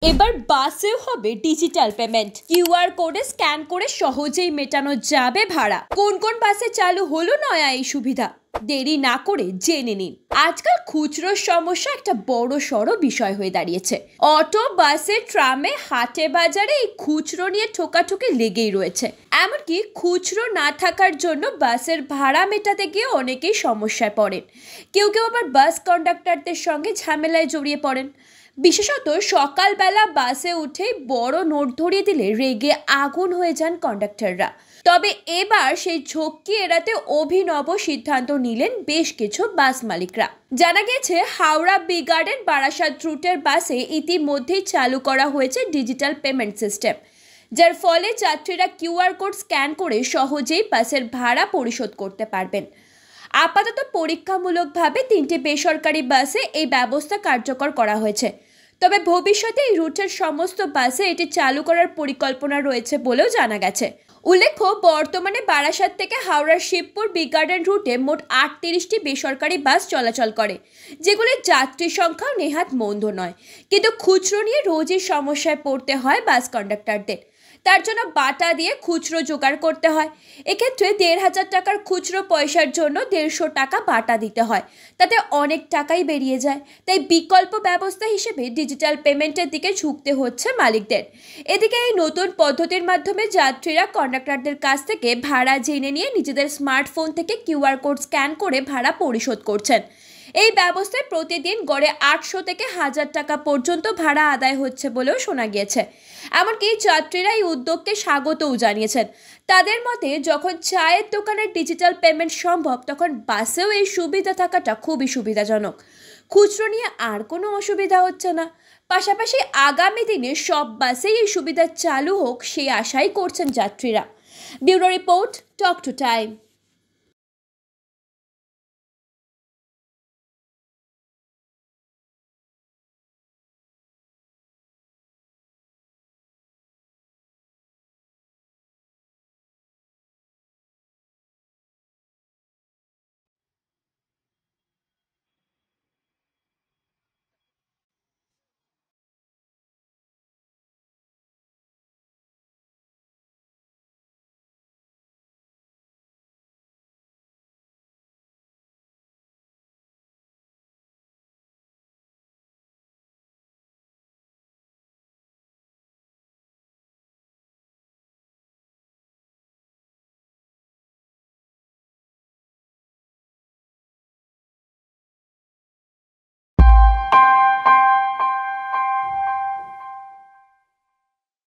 এবার বাসেও হবে digital payment. QR কোডে স্ক্যান করে সহজেই মেটানো যাবে ভাড়া। কোন কোন বাসে চালু হলো নয়া এই সুবিধা? দেরি না করে জেনে নিন। আজকাল খুচরোর সমস্যা একটা বড় সড় বিষয় হয়ে দাঁড়িয়েছে। অটো, বাসে, ট্রামে, হাটে বাজারে এই খুচরো নিয়ে ঠোকাঠুকি লেগেই রয়েছে। এমনকি খুচরো না থাকার জন্য বাসের ভাড়া মেটাতে গিয়ে অনেকেই সমস্যায় পড়েন। কেউ কেউ আবার বাস কন্ডাক্টরদের সঙ্গে ঝামেলায় জড়িয়ে পড়েন। বিশেষত সকালবেলা বাসে উঠে বড় নোট ধরিয়ে দিলে রেগে আগুন হয়ে যান কন্ডাক্টররা। তবে এবার সেই ঝক্কি এড়াতে অভিনব সিদ্ধান্ত নিলেন বেশ কিছু বাস মালিকরা। জানা গেছে হাওড়া বি গার্ডেন বারাসাত রুটের বাসে ইতিমধ্যেই চালু করা হয়েছে ডিজিটাল পেমেন্ট সিস্টেম, যার ফলে যাত্রীরা কিউআর কোড স্ক্যান করে সহজেই বাসের ভাড়া পরিশোধ করতে পারবেন। আপাতত পরীক্ষামূলকভাবে 3টি বেসরকারি বাসে এই ব্যবস্থা কার্যকর করা হয়েছে। তবে ভবিষ্যতে এই রুটের সমস্ত বাসে এটি চালু করার পরিকল্পনা রয়েছে বলেও জানা গেছে। উল্লেখ্য, বর্তমানে বারাসাত থেকে হাওড়ার শিবপুর বি গার্ডেন রুটে মোট 38টি বেসরকারি বাস চলাচল করে, যেগুলির যাত্রী সংখ্যাও নেহাত মন্দ নয়। কিন্তু খুচরো নিয়ে রোজই সমস্যায় পড়তে হয় বাস কন্ডাক্টরদের। তার জন্য বাটা দিয়ে খুচরো জোগাড় করতে হয়। এক্ষেত্রে 1,500 টাকার খুচরো পয়সার জন্য 150 টাকা বাটা দিতে হয়। তাতে অনেক টাকাই বেরিয়ে যায়। তাই বিকল্প ব্যবস্থা হিসেবে ডিজিটাল পেমেন্টের দিকে ঝুঁকতে হচ্ছে মালিকদের। এদিকে এই নতুন পদ্ধতির মাধ্যমে যাত্রীরা কন্ডাক্টরদের কাছ থেকে ভাড়া জেনে নিয়ে নিজেদের স্মার্টফোন থেকে কিউআর কোড স্ক্যান করে ভাড়া পরিশোধ করছেন। এই ব্যবস্থায় প্রতিদিন গড়ে 800 থেকে 1000 টাকা পর্যন্ত ভাড়া আদায় হচ্ছে বলেও শোনা গিয়েছে। এমনকি যাত্রীরা এই উদ্যোগকে স্বাগতও জানিয়েছেন। তাদের মতে, যখন চায়ের দোকানের ডিজিটাল পেমেন্ট সম্ভব, তখন বাসেও এই সুবিধা থাকাটা খুবই সুবিধাজনক। খুচরো নিয়ে আর কোনো অসুবিধা হচ্ছে না। পাশাপাশি আগামী দিনে সব বাসেই এই সুবিধা চালু হোক, সেই আশাই করছেন যাত্রীরা। Bureau report, talk to time.